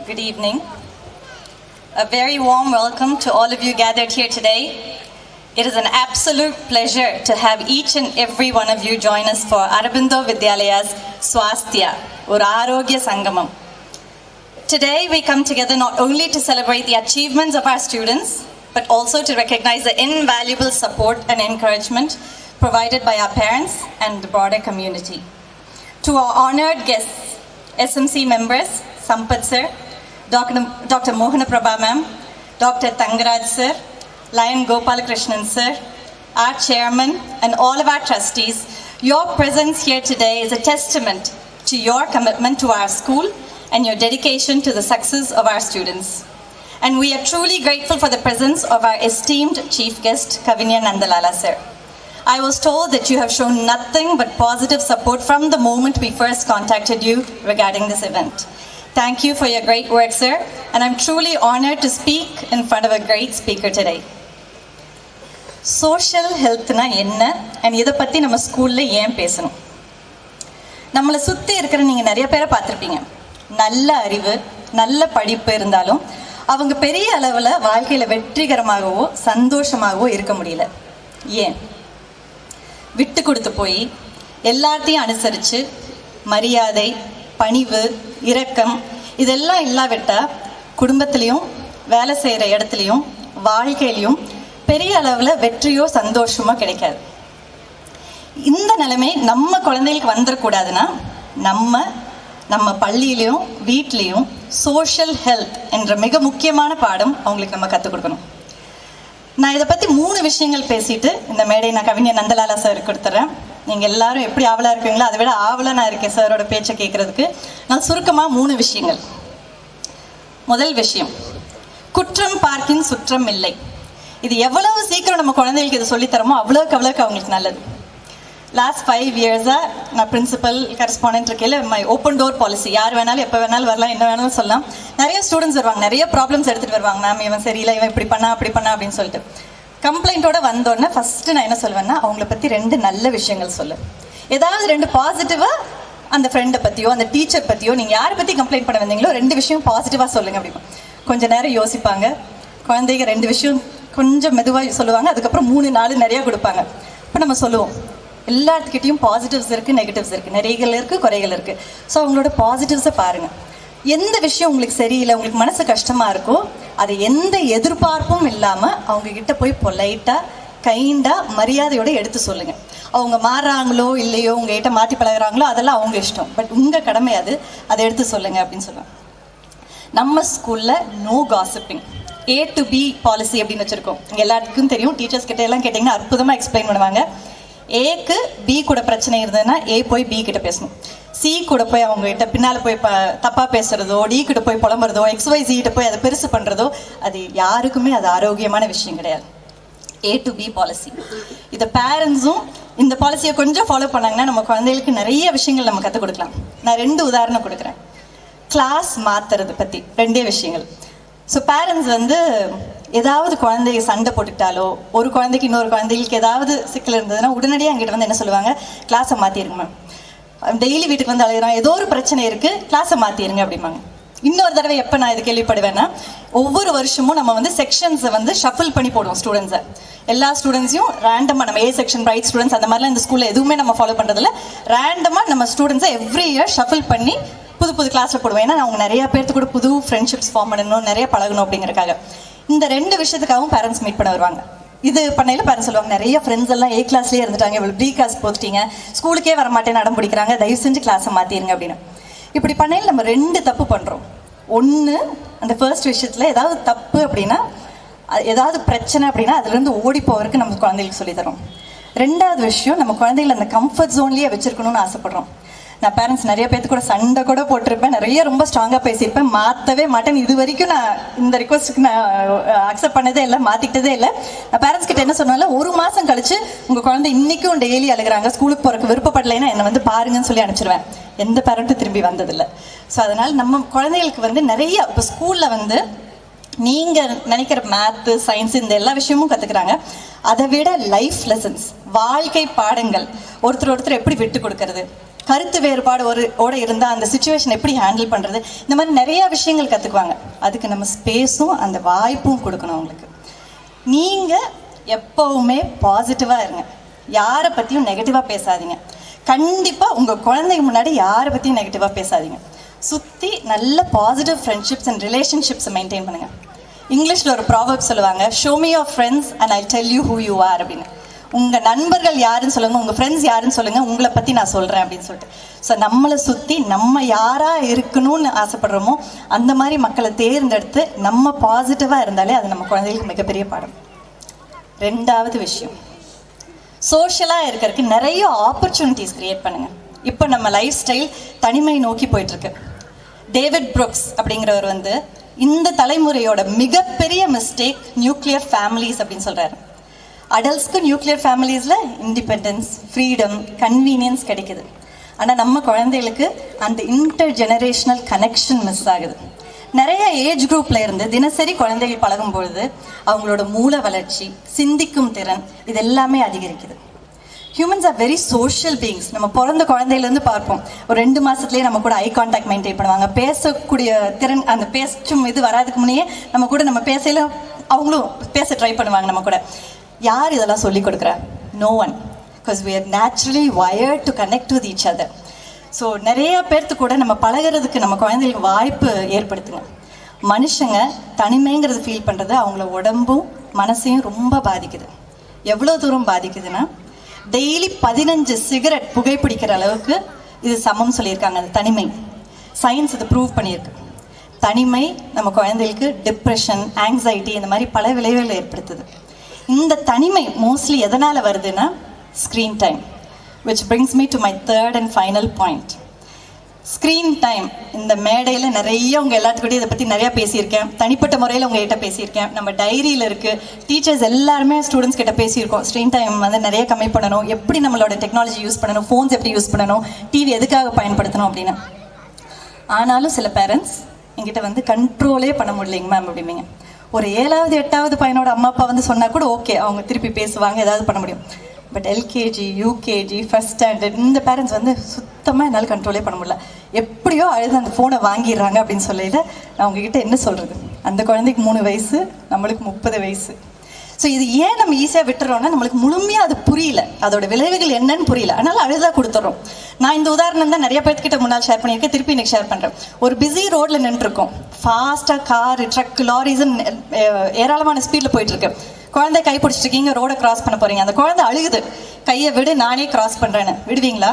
Good evening. A very warm welcome to all of you gathered here today. It is an absolute pleasure to have each and every one of you join us for Aurobindo Vidyalaya's Swasthya, or Arogya Sangamam. Today we come together not only to celebrate the achievements of our students, but also to recognize the invaluable support and encouragement provided by our parents and the broader community. To our honored guests, SMC members, Sampath sir, Dr. Mohana Prabha ma'am, Dr. Tangaraj sir, Lion Gopalakrishnan sir, our chairman, and all of our trustees, your presence here today is a testament to your commitment to our school and your dedication to the success of our students. And we are truly grateful for the presence of our esteemed chief guest, Kavinya Nandalala sir. I was told that you have shown nothing but positive support from the moment we first contacted you regarding this event. Thank you for your great work, sir, and I'm truly honored to speak in front of a great speaker today. Social health na enna and இத பத்தி நம்ம ஸ்கூல்ல ஏன் பேசணும்? நம்மள சுத்தி இருக்கிற நீங்க நிறைய பேரை பார்த்திருப்பீங்க. நல்ல அறிவு, நல்ல படிப்பு இருந்தாலும் அவங்க பெரிய அளவுல வாழ்க்கையில வெற்றிகரமாகவோ சந்தோஷமாகவோ இருக்க முடியல. ஏன்? விட்டு கொடுத்து போய் எல்லாத்தையும் அனுசரித்து மரியாதை, பணிவு, இரக்கம் இதெல்லாம் இல்லாவிட்டா குடும்பத்திலையும் வேலை செய்கிற இடத்துலையும் வாழ்க்கையிலையும் பெரிய அளவில் வெற்றியோ சந்தோஷமோ கிடைக்காது. இந்த நிலைமை நம்ம குழந்தைகளுக்கு வந்துடக்கூடாதுன்னா நம்ம பள்ளியிலையும் வீட்லேயும் சோஷியல் ஹெல்த் என்ற மிக முக்கியமான பாடம் அவங்களுக்கு நம்ம கற்றுக் கொடுக்கணும். நான் இதை பற்றி 3 விஷயங்கள் பேசிட்டு இந்த மேடை நான் கவிஞர் நந்தலாலா சார் கொடுத்துட்றேன். நீங்கள் எல்லாரும் எப்படி ஆவலாக இருக்கீங்களோ அதை விட ஆவலாக நான் இருக்கேன் சாரோட பேச்சை கேட்குறதுக்கு. நான் சுருக்கமாக 3 விஷயங்கள். முதல் விஷயம், குற்றம் பார்க்கின் சுற்றம் இல்லை. இது எவ்வளவு சீக்கிரம் நம்ம குழந்தைகளுக்கு இது சொல்லித்தரமோ அவ்வளோக்கு அவங்களுக்கு நல்லது. லாஸ்ட் 5 இயர்ஸாக நான் பிரின்சிபல் கரஸ்பாண்டன்ட் இருக்கையில் மை ஓப்பன் டோர் பாலிசி, யார் வேணாலும் எப்போ வேணாலும் வரலாம், என்ன வேணாலும் சொல்லலாம். நிறைய ஸ்டூடெண்ட்ஸ் வருவாங்க, நிறைய ப்ராப்ளம்ஸ் எடுத்துகிட்டு வருவாங்க. மேம் இவன் சரியில்லை, இவன் இப்படி பண்ணா அப்படி பண்ணா அப்படின்னு சொல்லிட்டு கம்ப்ளைண்ட்டோட வந்தோடனே ஃபஸ்ட்டு நான் என்ன சொல்வேன்னா, அவங்கள பற்றி 2 நல்ல விஷயங்கள் சொல்லு. ஏதாவது 2 பாசிட்டிவாக அந்த ஃப்ரெண்டை பற்றியோ அந்த டீச்சர் பற்றியோ நீங்கள் யாரை பற்றி கம்ப்ளைண்ட் பண்ண வந்தீங்களோ 2 விஷயம் பாசிட்டிவாக சொல்லுங்க அப்படிமா. கொஞ்சம் நேரம் யோசிப்பாங்க குழந்தைங்க, 2 விஷயம் கொஞ்சம் மெதுவாக சொல்லுவாங்க, அதுக்கப்புறம் 3-4 நிறையா கொடுப்பாங்க. இப்போ நம்ம சொல்லுவோம், எல்லாத்துக்கிட்டையும் பாசிட்டிவ்ஸ் இருக்குது, நெகட்டிவ்ஸ் இருக்குது, நிறைகள் இருக்குது, குறைகள் இருக்குது. ஸோ அவங்களோட பாசிட்டிவ்ஸை பாருங்கள். எந்த விஷயம் உங்களுக்கு சரியில்லை, உங்களுக்கு மனசு கஷ்டமாக இருக்கோ அதை எந்த எதிர்பார்ப்பும் இல்லாமல் அவங்கக்கிட்ட போய் பொலைட்டாக கைண்டாக மரியாதையோடு எடுத்து சொல்லுங்கள். அவங்க மாறுறாங்களோ இல்லையோ, உங்கள்கிட்ட மாற்றி பழகிறாங்களோ அதெல்லாம் அவங்க இஷ்டம், பட் உங்கள் கடமை அதை எடுத்து சொல்லுங்கள் அப்படின்னு சொல்லுவேன். நம்ம ஸ்கூலில் no gossiping, A to B policy அப்படின்னு வச்சுருக்கோம். இங்கே எல்லாத்துக்கும் தெரியும், டீச்சர்ஸ் கிட்ட எல்லாம் கேட்டிங்கன்னா அற்புதமாக எக்ஸ்பிளைன் பண்ணுவாங்க. ஏக்கு பி கூட பிரச்சனை இருந்ததுன்னா ஏ போய் பி கிட்ட பேசணும், சி கூட போய் அவங்க கிட்ட பின்னால் போய் தப்பாக பேசுறதோ, டி கிட்ட போய் புலம்புறதோ, XYZ கிட்ட போய் அதை பெருசு பண்ணுறதோ அது யாருக்குமே அது ஆரோக்கியமான விஷயம் கிடையாது. A to B policy. இதை பேரண்ட்ஸும் இந்த பாலிசியை கொஞ்சம் ஃபாலோ பண்ணாங்கன்னா நம்ம குழந்தைகளுக்கு நிறைய விஷயங்கள் நம்ம கற்றுக் கொடுக்கலாம். நான் 2 உதாரணம் கொடுக்குறேன். கிளாஸ் மாற்றுறது பற்றி 2 விஷயங்கள். ஸோ பேரண்ட்ஸ் ஏதாவது குழந்தைங்க சண்டை போட்டுக்கிட்டாலோ, ஒரு குழந்தைக்கு இன்னொரு குழந்தைகளுக்கு ஏதாவது சிக்கல் இருந்ததுன்னா உடனடியாக என்கிட்ட என்ன சொல்லுவாங்க, கிளாஸை மாற்றிருங்க மேம். டெய்லி வீட்டுக்கு வந்து அழுகிறான், ஏதோ ஒரு பிரச்சனை இருக்குது, கிளாஸை மாற்றிருங்க அப்படிம்பாங்க. இன்னொரு தடவை எப்போ நான் இது கேள்விப்படுவேன்னா, ஒவ்வொரு வருஷமும் நம்ம செக்ஷன்ஸை ஷஃபில் பண்ணி போடுவோம் ஸ்டூடெண்ட்ஸை. எல்லா ஸ்டூடெண்ட்ஸையும் ரேண்டமாக நம்ம A செக்ஷன் பிரைட் ஸ்டூடெண்ட்ஸ் அந்த மாதிரிலாம் இந்த ஸ்கூலில் எதுவுமே நம்ம ஃபாலோ பண்ணுறதில்ல. ரேண்டமாக நம்ம ஸ்டூடெண்ட்ஸை எவ்ரி இயர் ஷஃபில் பண்ணி புது கிளாஸில் போடுவேன். ஏன்னா அவங்க நிறைய பேர்த்து கூட புது ஃப்ரெண்ட்ஷிப்ஸ் ஃபார்ம் பண்ணணும், நிறைய பழகணும் அப்படிங்கிறக்காக. இந்த 2 விஷயத்துக்காகவும் பேரண்ட்ஸ் மீட் பண்ண வருவாங்க. இது பண்ணையில் பேரண்ட்ஸ் சொல்லுவாங்க, நிறைய ஃப்ரெண்ட்ஸ் எல்லாம் A கிளாஸ்லேயே இருந்துட்டாங்க, இவ்வளோ B கிளாஸ் போட்டுட்டீங்க, ஸ்கூலுக்கே வரமாட்டேன்னு அடம் பிடிக்கிறாங்க, தயவு செஞ்சு கிளாஸை மாற்றிடுங்க அப்படின்னு. இப்படி பண்ணையில் நம்ம 2 தப்பு பண்ணுறோம். ஒன்று, அந்த ஃபர்ஸ்ட் விஷயத்தில் ஏதாவது தப்பு அப்படின்னா, ஏதாவது பிரச்சனை அப்படின்னா அதுலேருந்து ஓடி போவதற்கு நம்ம குழந்தைகளுக்கு சொல்லித்தரோம். 2வது விஷயம், நம்ம குழந்தைகளை அந்த கம்ஃபர்ட் ஜோன்லேயே வச்சுருக்கணும்னு ஆசைப்படுறோம். நான் பேரண்ட்ஸ் நிறைய பேர்த்து கூட சண்டை கூட போட்டிருப்பேன், நிறைய ரொம்ப ஸ்ட்ராங்காக பேசியிருப்பேன், மாற்றவே மாட்டேன். இது வரைக்கும் நான் இந்த ரிக்வஸ்ட்டுக்கு நான் அக்செப்ட் பண்ணதே இல்லை, மாற்றிக்கிட்டதே இல்லை. நான் பேரண்ட்ஸ் கிட்ட என்ன சொன்னாலும், 1 மாதம் கழிச்சு உங்கள் குழந்தை இன்றைக்கும் டெய்லி அழுகிறாங்க, ஸ்கூலுக்கு போகிறக்கு விருப்பப்படலைன்னா என்னை பாருங்கன்னு சொல்லி அனுப்பிச்சிடுவேன். எந்த பேரண்ட்டும் திரும்பி வந்ததில்லை. ஸோ அதனால் நம்ம குழந்தைகளுக்கு நிறைய இப்போ ஸ்கூலில் நீங்கள் நினைக்கிற மேத்து, சயின்ஸ் இந்த எல்லா விஷயமும் கற்றுக்குறாங்க. அதை விட லைஃப் லெசன்ஸ், வாழ்க்கை பாடங்கள், ஒருத்தர் எப்படி விட்டு கொடுக்கறது, கருத்து வேறுபாடு ஓட இருந்தால் அந்த சுச்சுவேஷன் எப்படி ஹேண்டில் பண்ணுறது, இந்த மாதிரி நிறையா விஷயங்கள் கற்றுக்குவாங்க. அதுக்கு நம்ம ஸ்பேஸும் அந்த வாய்ப்பும் கொடுக்கணும் அவங்களுக்கு. நீங்கள் எப்போவுமே பாசிட்டிவாக இருங்க, யாரை பற்றியும் நெகட்டிவாக பேசாதீங்க. கண்டிப்பாக உங்கள் குழந்தைங்க முன்னாடி யாரை பற்றியும் நெகட்டிவாக பேசாதீங்க. சுற்றி நல்ல பாசிட்டிவ் ஃப்ரெண்ட்ஷிப்ஸ் அண்ட் ரிலேஷன்ஷிப்ஸை மெயின்டைன் பண்ணுங்கள். இங்கிலீஷில் ஒரு ப்ராவர்ப் சொல்லுவாங்க, show me your friends and I tell you who you are அப்படின்னு. உங்கள் நண்பர்கள் யாருன்னு சொல்லுங்கள், உங்கள் ஃப்ரெண்ட்ஸ் யாருன்னு சொல்லுங்கள், உங்களை பற்றி நான் சொல்கிறேன் அப்படின்னு சொல்லிட்டு. ஸோ நம்மளை சுற்றி நம்ம யாராக இருக்கணும்னு ஆசைப்படுறோமோ அந்த மாதிரி மக்களை தேர்ந்தெடுத்து நம்ம பாசிட்டிவாக இருந்தாலே அது நம்ம குழந்தைகளுக்கு மிகப்பெரிய பாடம். ரெண்டாவது விஷயம், சோஷியலாக இருக்கிறதுக்கு நிறைய ஆப்பர்ச்சுனிட்டிஸ் க்ரியேட் பண்ணுங்கள். இப்போ நம்ம லைஃப் ஸ்டைல் தனிமை நோக்கி போயிட்டுருக்கு. டேவிட் புரூக்ஸ் அப்படிங்கிறவர் இந்த தலைமுறையோட மிகப்பெரிய மிஸ்டேக் நியூக்ளியர் ஃபேமிலிஸ் அப்படின்னு சொல்கிறாரு. அடல்ட்ஸ்க்கு நியூக்ளியர் ஃபேமிலிஸில் இண்டிபெண்டன்ஸ், ஃப்ரீடம், கன்வீனியன்ஸ் கிடைக்குது. ஆனால் நம்ம குழந்தைகளுக்கு அந்த இன்டர் ஜெனரேஷனல் கனெக்ஷன் மிஸ் ஆகுது. நிறைய ஏஜ் குரூப்பில் இருந்து தினசரி குழந்தைகள் பழகும் பொழுது அவங்களோட மூளை வளர்ச்சி, சிந்திக்கும் திறன் இது எல்லாமே அதிகரிக்குது. Humans are very social beings. நம்ம பிறந்த குழந்தையிலேருந்து பார்ப்போம், ஒரு 2 மாதத்துலேயே நம்ம கூட ஐ கான்டாக்ட் மெயின்டைன் பண்ணுவாங்க. பேசக்கூடிய திறன், அந்த பேசும் இது வராதுக்கு முன்னே நம்ம பேசையில் அவங்களும் பேச ட்ரை பண்ணுவாங்க நம்ம கூட. யார் இதெல்லாம் சொல்லிக் கொடுக்குறா? No one. Because we are naturally wired to connect with each other. So நிறைய பேர்த்து கூட நம்ம பழகிறதுக்கு நம்ம குழந்தைகளுக்கு வாய்ப்பு ஏற்படுத்துங்க. மனுஷங்க தனிமைங்கிறது ஃபீல் பண்ணுறது அவங்கள உடம்பும் மனசையும் ரொம்ப பாதிக்குது. எவ்வளோ தூரம் பாதிக்குதுன்னா, டெய்லி 15 சிகரெட் புகைப்பிடிக்கிற அளவுக்கு இது சமம் சொல்லியிருக்காங்க. அது தனிமை. சயின்ஸ் இது ப்ரூவ் பண்ணியிருக்கு. தனிமை நம்ம குழந்தைகளுக்கு டிப்ரெஷன், ஆங்ஸைட்டி இந்த மாதிரி பல விளைவுகளை ஏற்படுத்துது. இந்த தனிமை மோஸ்ட்லி எதனால் வருதுன்னா screen time, which brings me to my third and final point. Screen time. இந்த மேடையில் நிறைய உங்கள் எல்லாத்துக்கிட்டையும் இதை பற்றி நிறையா பேசியிருக்கேன். தனிப்பட்ட முறையில் உங்கள்கிட்ட பேசியிருக்கேன். நம்ம டைரியில் இருக்குது. டீச்சர்ஸ் எல்லாருமே ஸ்டூடெண்ட்ஸ் கிட்ட பேசியிருக்கோம். ஸ்க்ரீன் டைம் நிறைய கம்மி பண்ணணும், எப்படி நம்மளோட டெக்னாலஜி யூஸ் பண்ணணும், ஃபோன்ஸ் எப்படி யூஸ் பண்ணணும், டிவி எதுக்காக பயன்படுத்தணும் அப்படின்னு. ஆனாலும் சில பேரண்ட்ஸ் என்கிட்ட கண்ட்ரோலே பண்ண முடியலைங்க மேம் அப்படிம்பிங்க. ஒரு 7வது 8வது பையனோட அம்மா அப்பா சொன்னால் கூட ஓகே, அவங்க திருப்பி பேசுவாங்க, ஏதாவது பண்ண முடியும். But LKG, UKG, first standard இந்த பேரண்ட்ஸ் சுத்தமாக என்னால் கண்ட்ரோலே பண்ண முடியல. எப்படியோ அழுது அந்த ஃபோனை வாங்கிடுறாங்க அப்படின்னு சொல்லையில் நான் உங்ககிட்ட என்ன சொல்கிறது? அந்த குழந்தைக்கு 3 வயசு, நம்மளுக்கு 30 வயசு. ஸோ இது ஏன் நம்ம ஈஸியாக விட்டுறோம்னா, நம்மளுக்கு முழுமையாக அது புரியல, அதோட விளைவுகள் என்னன்னு புரியல, அதனால அழுதா கொடுத்துட்றோம். நான் இந்த உதாரணம் தான் நிறைய பேர்த்துக்கிட்ட முன்னால் ஷேர் பண்ணியிருக்கேன், திருப்பி இன்னைக்கு ஷேர் பண்ணுறேன். ஒரு பிஸி ரோடில் நின்றுருக்கோம், ஃபாஸ்ட்டாக காரு, ட்ரக், லாரிஸ்ன்னு ஏராளமான ஸ்பீடில் போயிட்டுருக்கு. குழந்தை கை பிடிச்சிருக்கீங்க, ரோடை கிராஸ் பண்ண போகிறீங்க. அந்த குழந்தை அழுகுது, கையை விடு நானே கிராஸ் பண்ணுறேன்னு. விடுவீங்களா?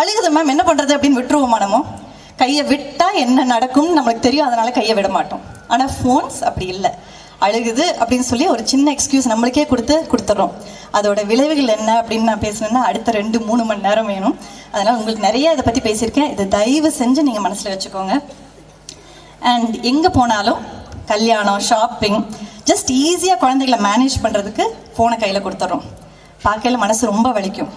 அழுகுது மேம், என்ன பண்ணுறது அப்படின்னு விட்டுருவோமா? நம்ம கையை விட்டால் என்ன நடக்கும்னு நம்மளுக்கு தெரியும், அதனால கையை விட மாட்டோம். ஆனால் ஃபோன்ஸ் அப்படி இல்லை. அழுகுது அப்படின்னு சொல்லி ஒரு சின்ன எக்ஸ்கியூஸ் நம்மளுக்கே கொடுத்துட்றோம். அதோட விளைவுகள் என்ன அப்படின்னு நான் பேசணுன்னா அடுத்த 2-3 மணி நேரம் வேணும். அதனால் உங்களுக்கு நிறைய இதை பற்றி பேசியிருக்கேன். இதை தயவு செஞ்சு நீங்கள் மனசில் வச்சுக்கோங்க. அண்ட் எங்கே போனாலும் கல்யாணம், ஷாப்பிங், ஜஸ்ட் ஈஸியாக குழந்தைகளை மேனேஜ் பண்ணுறதுக்கு ஃபோனை கையில் கொடுத்துட்றோம். பார்க்கையில் மனசு ரொம்ப வலிக்கும்.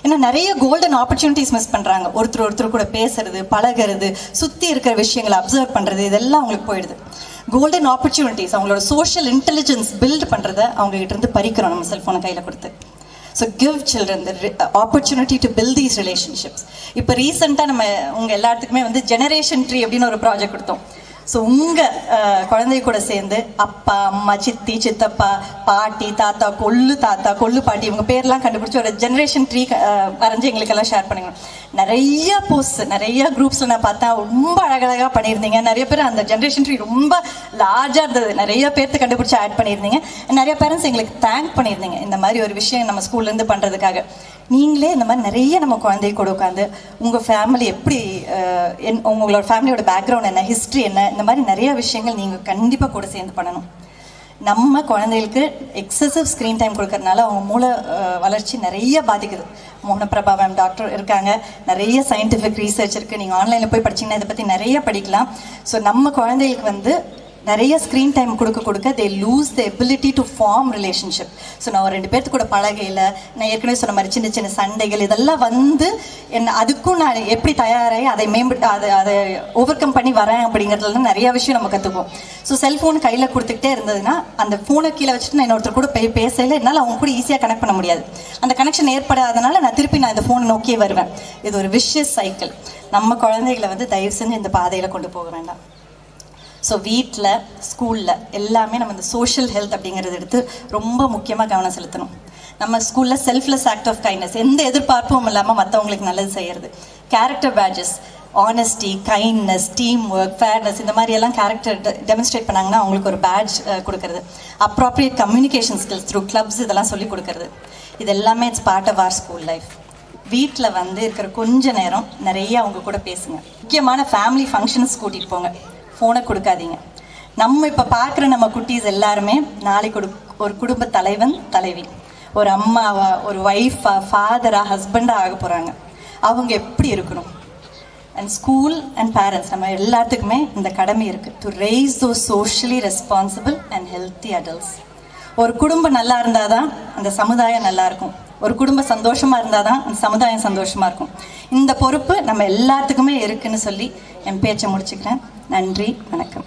ஏன்னா நிறைய கோல்டன் ஆப்பர்ச்சுனிட்டிஸ் மிஸ் பண்ணுறாங்க. ஒருத்தர் கூட பேசுறது, பழகிறது, சுற்றி இருக்கிற விஷயங்களை அப்சர்வ் பண்ணுறது, இதெல்லாம் அவங்களுக்கு போயிடுது. கோல்டன் ஆப்பர்ச்சுனிட்டிஸ், அவங்களோட சோஷியல் இன்டெலிஜென்ஸ் பில்ட் பண்ணுறத அவங்ககிட்ட இருந்து பறிக்கிறோம் நம்ம செல்ஃபோனை கையில் கொடுத்து. So give children the opportunity to build these relationships. இப்போ ரீசெண்டாக நம்ம உங்கள் எல்லாத்துக்குமே ஜெனரேஷன் ட்ரீ அப்படின்னு ஒரு ப்ராஜெக்ட் கொடுத்தோம். ஸோ உங்கள் குழந்தை கூட சேர்ந்து அப்பா, அம்மா, சித்தி, சித்தப்பா, பாட்டி, தாத்தா, கொள்ளு பாட்டி, இவங்க பேர்லாம் கண்டுபிடிச்சி ஒரு ஜெனரேஷன் ட்ரீ வரைஞ்சி எங்களுக்கெல்லாம் ஷேர் பண்ணுங்க. நிறைய போஸ்ட், நிறைய குரூப்ஸில் நான் பார்த்தா ரொம்ப அழகழகாக பண்ணியிருந்தீங்க. நிறைய பேர் அந்த ஜென்ரேஷன் ட்ரீ ரொம்ப லார்ஜாக இருந்தது, நிறைய பேர்த்து கண்டுபிடிச்சி ஆட் பண்ணியிருந்தீங்க. நிறைய பேரண்ட்ஸ் எங்களுக்கு தேங்க் பண்ணியிருந்தீங்க இந்த மாதிரி ஒரு விஷயம் நம்ம ஸ்கூல்லேருந்து பண்ணுறதுக்காக. நீங்களே இந்த மாதிரி நிறைய நம்ம குழந்தை கூட உட்காந்து உங்கள் ஃபேமிலி எப்படி, உங்களோட ஃபேமிலியோட பேக்ரவுண்ட் என்ன, ஹிஸ்ட்ரி என்ன, இந்த மாதிரி நிறைய விஷயங்கள் நீங்கள் கண்டிப்பாக கூட சேர்ந்து பண்ணணும். நம்ம குழந்தைகளுக்கு எக்ஸசிவ் ஸ்க்ரீன் டைம் கொடுக்கறதுனால அவங்க மூளை வளர்ச்சி நிறைய பாதிக்குது. மோகனபிரபா மேம் டாக்டர் இருக்காங்க, நிறைய சயின்டிஃபிக் ரீசர்ச் இருக்குது. நீங்கள் ஆன்லைனில் போய் படிச்சிங்கன்னா இதை பற்றி நிறைய படிக்கலாம். ஸோ நம்ம குழந்தைகளுக்கு நிறைய ஸ்க்ரீன் டைம் கொடுக்க they lose the ability to form relationship. So நான் ஒரு 2 பேர்த்து கூட பழகையில் நான் ஏற்கனவே சொன்ன மாதிரி சின்ன சின்ன சண்டைகள் இதெல்லாம் வந்து அதுக்கும் நான் எப்படி தயாராகி அதை அதை ஓவர் கம் பண்ணி வரேன் அப்படிங்கிறதுல நிறைய விஷயம் நம்ம கற்றுக்குவோம். ஸோ செல்ஃபோன் கையில் கொடுத்துக்கிட்டே இருந்ததுன்னா அந்த ஃபோனை கீழே வச்சுட்டு நான் இன்னொருத்தர் கூட பேசல என்னால் அவங்க கூட ஈஸியாக கனெக்ட் பண்ண முடியாது. அந்த கனெக்ஷன் ஏற்படாதனால நான் திருப்பி இந்த ஃபோனை நோக்கியே வருவேன். இது ஒரு விஷியஸ் சைக்கிள். நம்ம குழந்தைகளை வந்து தயவு செஞ்சு இந்த பாதையில் கொண்டு போக வேண்டாம். ஸோ வீட்டில் ஸ்கூலில் எல்லாமே நம்ம இந்த சோஷியல் ஹெல்த் அப்படிங்கிறத எடுத்து ரொம்ப முக்கியமாக கவனம் செலுத்தணும். நம்ம ஸ்கூலில் செல்ஃப்லெஸ் ஆக்ட் ஆஃப் கைண்ட்னஸ், எந்த எதிர்பார்ப்பும் இல்லாமல் மற்றவங்களுக்கு நல்லது செய்கிறது. Character badges, honesty, kindness, team work, fairness, இந்த மாதிரியெல்லாம் கேரக்டர் டெமான்ஸ்ட்ரேட் பண்ணாங்கன்னா அவங்களுக்கு ஒரு பேட்ஜ் கொடுக்கறது. Appropriate communication skills through clubs இதெல்லாம் சொல்லி கொடுக்கறது. இது எல்லாமே it's part of our school life. வீட்டில் வந்து இருக்கிற கொஞ்ச நேரம் நிறைய அவங்க கூட பேசுங்க. முக்கியமான ஃபேமிலி ஃபங்க்ஷன்ஸ் கூட்டிகிட்டு போங்க. ஃபோனை கொடுக்காதீங்க. நம்ம இப்போ பார்க்குற நம்ம குட்டீஸ் எல்லாருமே நாளைக்கு ஒரு குடும்ப தலைவன் தலைவி, ஒரு அம்மாவா, ஒரு ஒய்ஃபா, ஃபாதரா, ஹஸ்பண்டாக ஆக போகிறாங்க. அவங்க எப்படி இருக்கணும்? அண்ட் ஸ்கூல் அண்ட் பேரண்ட்ஸ் நம்ம எல்லாத்துக்குமே இந்த கடமை இருக்குது to race those socially responsible and healthy adults. ஒரு குடும்பம் நல்லா இருந்தால் தான் அந்த சமுதாயம் நல்லா இருக்கும். ஒரு குடும்பம் சந்தோஷமாக இருந்தால் தான் அந்த சமுதாயம் சந்தோஷமாக இருக்கும். இந்த பொறுப்பு நம்ம எல்லாத்துக்குமே இருக்குன்னு சொல்லி என் பேச்சை முடிச்சுக்கிறேன். நன்றி, வணக்கம்.